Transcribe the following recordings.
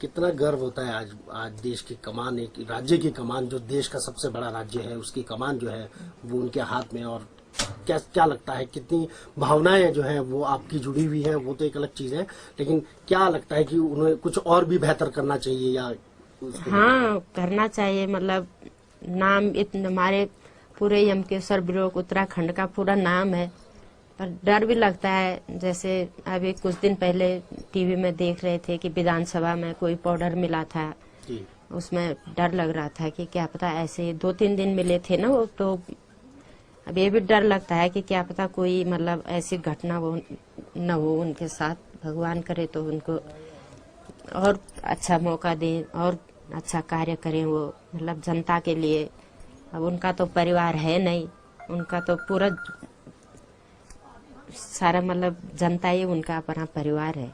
कितना गर्व होता है आज देश की कमान, एक राज्य की कमान, जो देश का सबसे बड़ा राज्य है उसकी कमान जो है वो उनके हाथ में। और क्या क्या लगता है, कितनी भावनाएं जो है वो आपकी जुड़ी हुई है, वो तो एक अलग चीज है, लेकिन क्या लगता है कि उन्हें कुछ और भी बेहतर करना चाहिए या हाँ, करना चाहिए। मतलब नाम इतने हमारे पूरे यमकेश्वर ब्लॉक उत्तराखंड का पूरा नाम है, पर डर भी लगता है। जैसे अभी कुछ दिन पहले टीवी में देख रहे थे कि विधानसभा में कोई पाउडर मिला था, उसमें डर लग रहा था कि क्या पता ऐसे 2-3 दिन मिले थे ना वो, तो अब ये भी डर लगता है कि क्या पता कोई मतलब ऐसी घटना वो न हो उनके साथ। भगवान करे तो उनको और अच्छा मौका दें और अच्छा कार्य करें वो, मतलब जनता के लिए। अब उनका तो परिवार है नहीं, उनका तो पूरा सारा मतलब जनता ही उनका अपना परिवार है।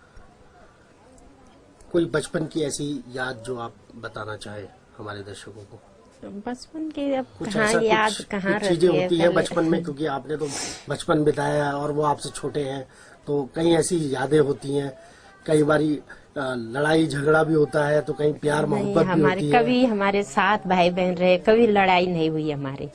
कोई बचपन की ऐसी याद जो आप बताना चाहे हमारे दर्शकों को? बचपन की अब कुछ कहाँ ऐसा याद कहाँ कुछ चीजें रहती है होती है पहले। बचपन में, क्योंकि आपने तो बचपन बिताया है और वो आपसे छोटे हैं, तो कई ऐसी यादें होती हैं। कई बारी लड़ाई झगड़ा भी होता है, तो कहीं प्यार नहीं, मोहब्बत भी हमारे होती है। कभी हमारे 7 भाई बहन रहे, कभी लड़ाई नहीं हुई हमारे।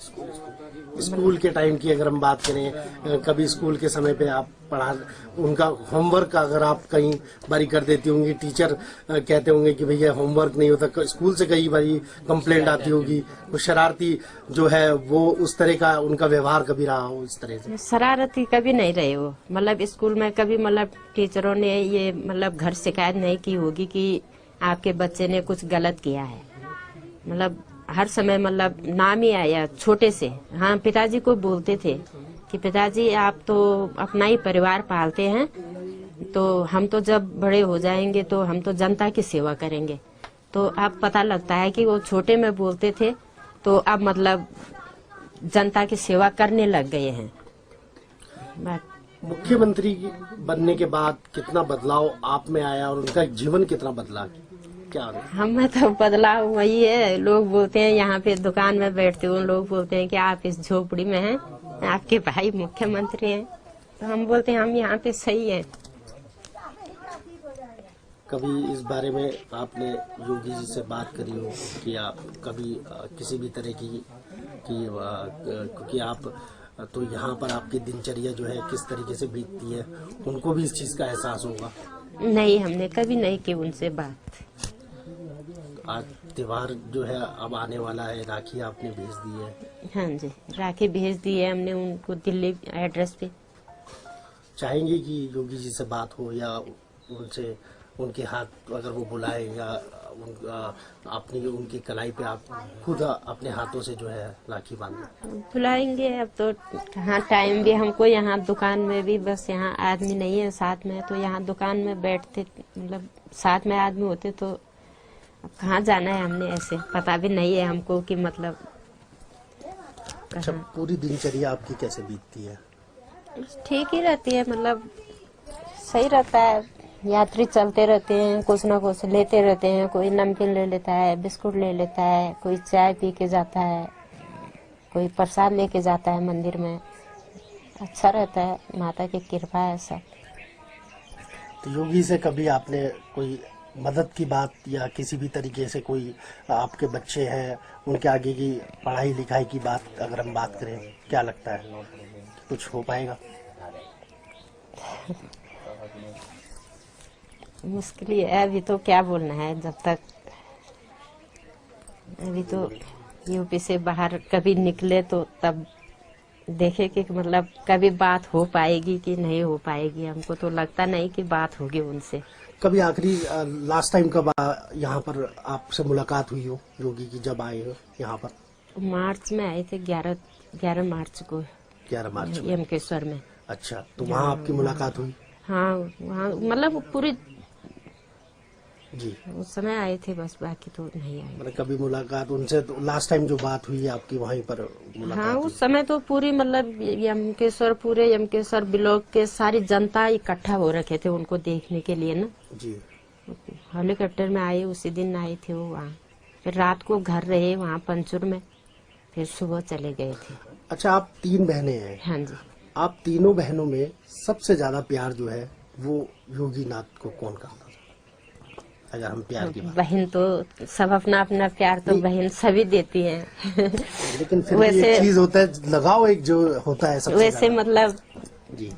स्कूल के टाइम की अगर हम बात करें, कभी स्कूल के समय पे आप पढ़ा, उनका होमवर्क अगर आप कहीं बारी कर देती होंगी, टीचर कहते होंगे कि भैया होमवर्क नहीं होता, स्कूल से कई बारी कंप्लेंट आती होगी, कुछ शरारती जो है वो उस तरह का उनका व्यवहार कभी रहा हो इस तरह से? शरारती कभी नहीं रहे वो। मतलब स्कूल में कभी मतलब टीचरों ने ये मतलब घर शिकायत नहीं की होगी कि आपके बच्चे ने कुछ गलत किया है। मतलब हर समय मतलब नाम ही आया छोटे से। हाँ, पिताजी को बोलते थे कि पिताजी आप तो अपना ही परिवार पालते हैं, तो हम तो जब बड़े हो जाएंगे तो हम तो जनता की सेवा करेंगे। तो अब पता लगता है कि वो छोटे में बोलते थे, तो अब मतलब जनता की सेवा करने लग गए हैं। मुख्यमंत्री बनने के बाद कितना बदलाव आप में आया और उनका जीवन कितना बदला, क्या? हमें तो बदलाव वही है। लोग बोलते हैं यहाँ पे दुकान में बैठते हो, लोग बोलते हैं कि आप इस झोपड़ी में हैं, आपके भाई मुख्यमंत्री हैं, तो हम बोलते हैं हम यहाँ पे सही हैं। कभी इस बारे में आपने योगी जी से बात करी हो कि आप कभी किसी भी तरह की क्योंकि आप तो यहाँ पर आपकी दिनचर्या जो है किस तरीके से बीतती है, उनको भी इस चीज का एहसास होगा। नहीं, हमने कभी नहीं की उनसे बात। आज त्योहार जो है अब आने वाला है, राखी आपने भेज दी है? हाँ जी, राखी भेज दी है हमने उनको दिल्ली एड्रेस पे। चाहेंगे कि योगी जी से बात हो या उनसे उनके हाथ अगर वो बुलाए या अपनी उनकी कलाई पे आप खुद अपने हाथों से जो है राखी बांधना? बुलाएंगे। अब तो कहाँ टाइम भी हमको, यहाँ दुकान में भी बस यहाँ आदमी नहीं है साथ में, तो यहाँ दुकान में बैठते मतलब साथ में आदमी होते तो अब कहाँ जाना है। हमने ऐसे पता भी नहीं है हमको कि मतलब अच्छा, पूरी दिनचर्या आपकी कैसे बीतती है? ठीक ही रहती है। मतलब सही रहता है। यात्री चलते रहते हैं, कुछ ना कुछ लेते रहते हैं। कोई नमकीन ले लेता है, बिस्कुट ले लेता है, कोई चाय पी के जाता है, कोई प्रसाद लेके जाता है मंदिर में। अच्छा रहता है, माता की कृपा है सब। तो योगी से कभी आपने कोई मदद की बात या किसी भी तरीके से, कोई आपके बच्चे हैं उनके आगे की पढ़ाई लिखाई की बात अगर हम बात करें, क्या लगता है कुछ हो पाएगा? मुश्किल ही है अभी तो, क्या बोलना है। जब तक अभी तो यूपी से बाहर कभी निकले तो तब देखे कि मतलब कभी बात हो पाएगी कि नहीं हो पाएगी। हमको तो लगता नहीं कि बात होगी उनसे। कभी आखिरी लास्ट टाइम कब यहाँ पर आपसे मुलाकात हुई हो योगी की, जब आए हो यहाँ पर? मार्च में आए थे, 11 मार्च को 11 मार्च में? यमकेश्वर में। अच्छा, तो वहाँ आपकी मुलाकात हुई? हाँ, वहाँ मतलब पूरी जी, उस समय आए थे बस, बाकी तो नहीं आए। मतलब कभी मुलाकात उनसे, तो लास्ट टाइम जो बात हुई आपकी वहीं पर मुलाकात हाँ, हुई? उस समय तो पूरी मतलब पूरे यमकेश्वर ब्लॉक के सारी जनता इकट्ठा हो रखे थे उनको देखने के लिए ना जी। हेलीकॉप्टर में आए, उसी दिन आए थे वो वहाँ। फिर रात को घर रहे वहाँ पंचुर में, फिर सुबह चले गए थे। अच्छा, आप 3 बहनें हैं। हाँ जी। आप तीनों बहनों में सबसे ज्यादा प्यार जो है वो योगी नाथ को कौन करता था? अगर हम प्यार की बात, बहन तो सब अपना अपना प्यार तो बहन सभी देती हैं। लेकिन फिर भी वैसे एक चीज होता है, लगाव एक जो होता है सबसे वैसे ज्यादा। मतलब जी।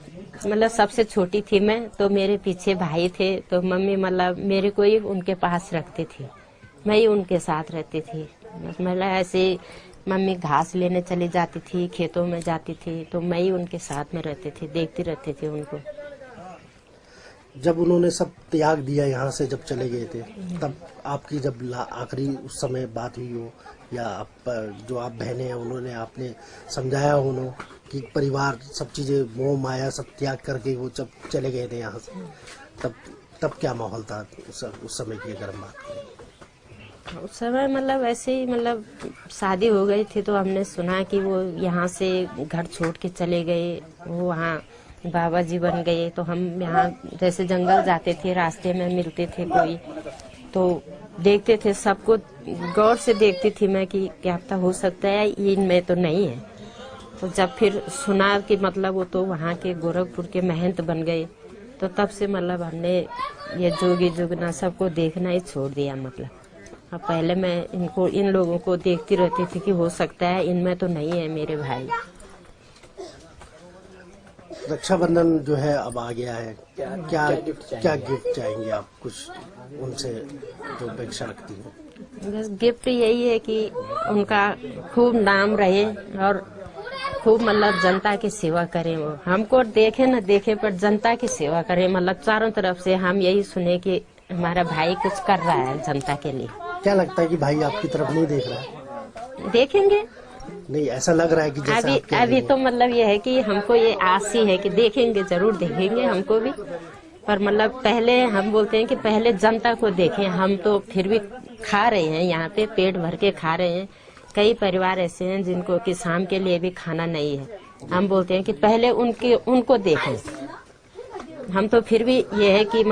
सबसे छोटी थी मैं, तो मेरे पीछे भाई थे, तो मम्मी मेरे को ही उनके पास रखती थी, मैं ही उनके साथ रहती थी। बस ऐसे मम्मी घास लेने चली जाती थी, खेतों में जाती थी, तो मैं ही उनके साथ में रहती थी, देखती रहती थी उनको। जब उन्होंने सब त्याग दिया यहाँ से, जब चले गए थे, तब आपकी जब आखिरी उस समय बात हुई हो, या आप जो आप बहनें हैं उन्होंने आपने समझाया हो उन्होंने कि परिवार सब चीजें मोह माया सब त्याग करके वो जब चले गए थे यहाँ से, तब क्या माहौल था उस समय की अगर हम बात करें? उस समय ऐसे ही शादी हो गई थी, तो हमने सुना कि वो यहाँ से घर छोड़ के चले गए, वो वहाँ बाबा जी बन गए। तो हम यहाँ जैसे जंगल जाते थे, रास्ते में मिलते थे कोई, तो देखते थे, सबको गौर से देखती थी मैं कि क्या पता हो सकता है इनमें तो नहीं है। तो जब फिर सुना कि वो तो वहाँ के गोरखपुर के महंत बन गए, तो तब से हमने ये जोगी जोगना सबको देखना ही छोड़ दिया। अब पहले मैं इन लोगों को देखती रहती थी कि हो सकता है इनमें तो नहीं है मेरे भाई। रक्षाबंधन जो है अब आ गया है, क्या गिफ्ट चाहेंगे आप, कुछ उनसे जो अपेक्षा रखती हैं? बस गिफ्ट यही है कि उनका खूब नाम रहे और खूब जनता की सेवा करें। वो हमको देखे न देखे पर जनता की सेवा करें। चारों तरफ से हम यही सुने कि हमारा भाई कुछ कर रहा है जनता के लिए। क्या लगता है कि भाई आपकी तरफ नहीं देख रहा है? देखेंगे। नहीं, ऐसा लग रहा है कि जैसे अभी तो ये है कि हमको ये आस ही है कि देखेंगे, जरूर देखेंगे हमको भी। पर पहले हम बोलते हैं कि पहले जनता को देखें। हम तो फिर भी खा रहे हैं, यहाँ पे पेट भर के खा रहे हैं। कई परिवार ऐसे हैं जिनको कि शाम के लिए भी खाना नहीं है। हम बोलते हैं कि पहले उनको देखें। हम तो फिर भी ये है कि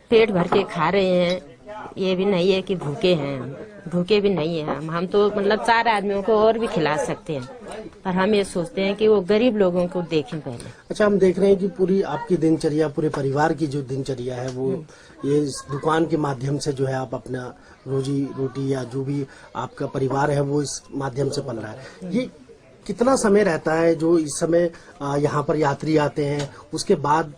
पेट भर के खा रहे हैं, ये भी नहीं है कि भूखे हैं। भूखे भी नहीं है हम तो 4 आदमियों को और भी खिला सकते हैं, पर हम ये सोचते हैं कि वो गरीब लोगों को देखें पहले। अच्छा, हम देख रहे हैं कि पूरी आपकी दिनचर्या, पूरे परिवार की जो दिनचर्या है वो ये इस दुकान के माध्यम से जो है आप अपना रोजी रोटी या जो भी आपका परिवार है वो इस माध्यम से पल रहा है। ये कितना समय रहता है जो इस समय यहाँ पर यात्री आते हैं, उसके बाद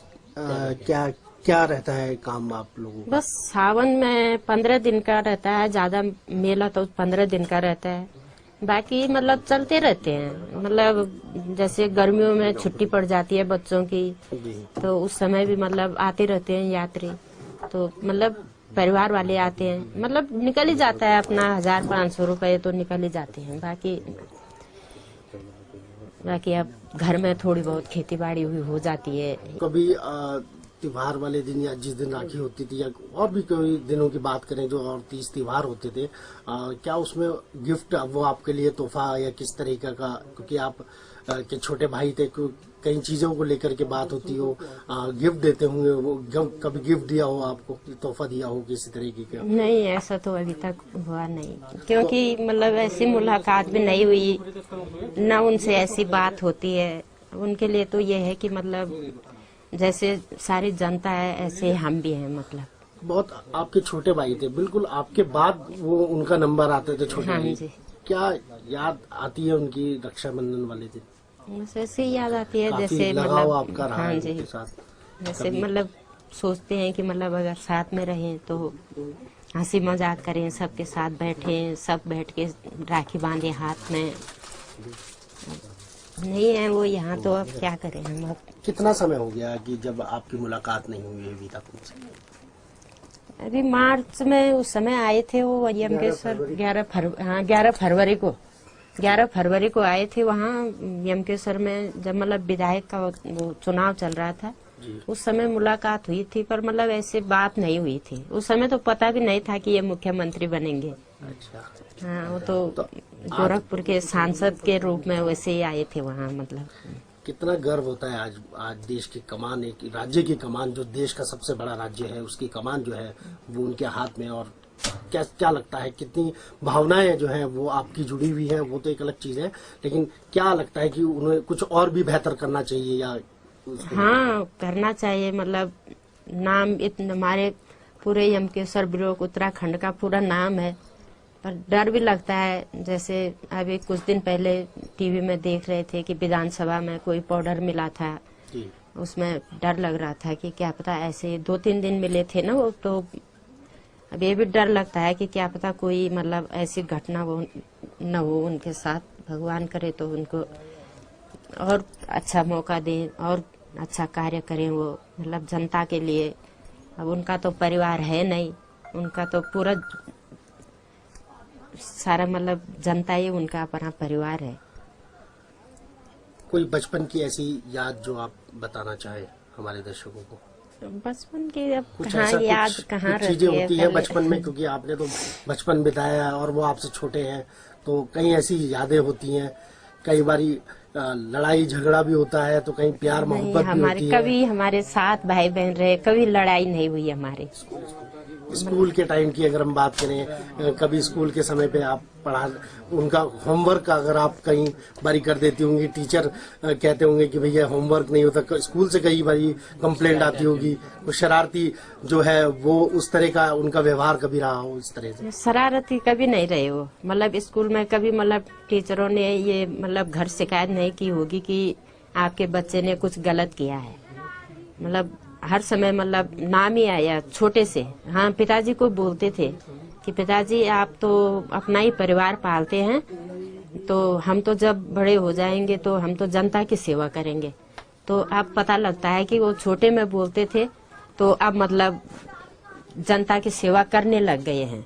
क्या रहता है काम आप लोगों का? बस सावन में 15 दिन का रहता है, ज्यादा मेला तो 15 दिन का रहता है। बाकी चलते रहते हैं। जैसे गर्मियों में छुट्टी पड़ जाती है बच्चों की, तो उस समय भी आते रहते हैं यात्री। तो परिवार वाले आते हैं, निकल ही जाता है अपना 1500 रुपए तो निकल ही जाते हैं। बाकी अब घर में थोड़ी बहुत खेती बाड़ी हो जाती है। कभी त्योहार वाले दिन या जिस दिन राखी होती थी या और भी कोई दिनों की बात करें जो और 30 त्योहार होते थे, क्या उसमें गिफ्ट वो आपके लिए तोहफा या किस तरीके का, क्योंकि आप के छोटे भाई थे, कई चीजों को लेकर के बात होती हो, गिफ्ट देते होंगे, वो कभी गिफ्ट दिया हो आपको, तोहफा दिया हो किसी तरीके का? नहीं, ऐसा तो अभी तक हुआ नहीं, क्योंकि ऐसी मुलाकात भी नहीं हुई, न उनसे ऐसी बात होती है। उनके लिए तो ये है कि जैसे सारी जनता है ऐसे हम भी हैं। बहुत आपके छोटे भाई थे, बिल्कुल आपके बाद वो उनका नंबर आते थे छोटे भाई। जी। क्या याद आती है उनकी रक्षाबंधन वाले दिन? बस ऐसे ही याद आती है, जैसे लगाव आपका रहा है जी, उनके साथ। जैसे सोचते हैं कि अगर साथ में रहें तो हंसी मजाक करें, सबके साथ बैठें, सब बैठ के राखी बांधे हाथ में। नहीं है वो यहाँ, तो अब क्या करें हम। अब कितना समय हो गया कि जब आपकी मुलाकात नहीं हुई अभी तक उनसे? अभी मार्च में उस समय आए थे वो यमकेश्वर, 11 फरवरी को आए थे वहाँ यमकेश्वर में, जब विधायक का वो चुनाव चल रहा था। उस समय मुलाकात हुई थी, पर ऐसे बात नहीं हुई थी। उस समय तो पता भी नहीं था कि ये मुख्यमंत्री बनेंगे। अच्छा। हाँ, वो तो गोरखपुर के सांसद के रूप में वैसे ही आए थे वहाँ। कितना गर्व होता है आज देश की कमान, एक राज्य की कमान, जो देश का सबसे बड़ा राज्य है उसकी कमान जो है वो उनके हाथ में। और क्या लगता है, कितनी भावनाएं जो है वो आपकी जुड़ी हुई है, वो तो एक अलग चीज है, लेकिन क्या लगता है कि उन्हें कुछ और भी बेहतर करना चाहिए या? हाँ, करना चाहिए। नाम हमारे पूरे यमकेश्वर ब्लॉक उत्तराखंड का पूरा नाम है। पर डर भी लगता है, जैसे अभी कुछ दिन पहले टीवी में देख रहे थे कि विधानसभा में कोई पाउडर मिला था, उसमें डर लग रहा था कि क्या पता ऐसे 2-3 दिन मिले थे ना वो, तो अब ये भी डर लगता है कि क्या पता कोई मतलब ऐसी घटना वो न हो उनके साथ। भगवान करे तो उनको और अच्छा मौका दें और अच्छा कार्य करें वो, मतलब जनता के लिए। अब उनका तो परिवार है नहीं, उनका तो पूरा सारा मतलब जनता ही उनका अपना परिवार है। कोई बचपन की ऐसी याद जो आप बताना चाहे हमारे दर्शकों को? बचपन की अब कुछ कहाँ ऐसा याद कुछ कहाँ चीजें रहती है होती है पहले। बचपन में, क्योंकि आपने तो बचपन बिताया है और वो आपसे छोटे हैं, तो कई ऐसी यादें होती हैं। कई बारी लड़ाई झगड़ा भी होता है, तो कहीं प्यार नहीं, मोहब्बत भी हमारे होती है। कभी हमारे 7 भाई बहन रहे, कभी लड़ाई नहीं हुई हमारे। स्कूल के टाइम की अगर हम बात करें, कभी स्कूल के समय पे आप पढ़ा उनका होमवर्क अगर आप कई बारी कर देती होंगी, टीचर कहते होंगे कि भैया होमवर्क नहीं होता, स्कूल से कई बारी कंप्लेंट आती होगी, वो शरारती जो है वो उस तरह का उनका व्यवहार कभी रहा हो इस तरह से? शरारती कभी नहीं रहे वो, मतलब स्कूल में कभी मतलब टीचरों ने ये मतलब घर शिकायत नहीं की होगी कि आपके बच्चे ने कुछ गलत किया है। मतलब हर समय मतलब नाम ही आया छोटे से। हाँ, पिताजी को बोलते थे कि पिताजी आप तो अपना ही परिवार पालते हैं, तो हम तो जब बड़े हो जाएंगे तो हम तो जनता की सेवा करेंगे। तो अब पता लगता है कि वो छोटे में बोलते थे, तो अब मतलब जनता की सेवा करने लग गए हैं।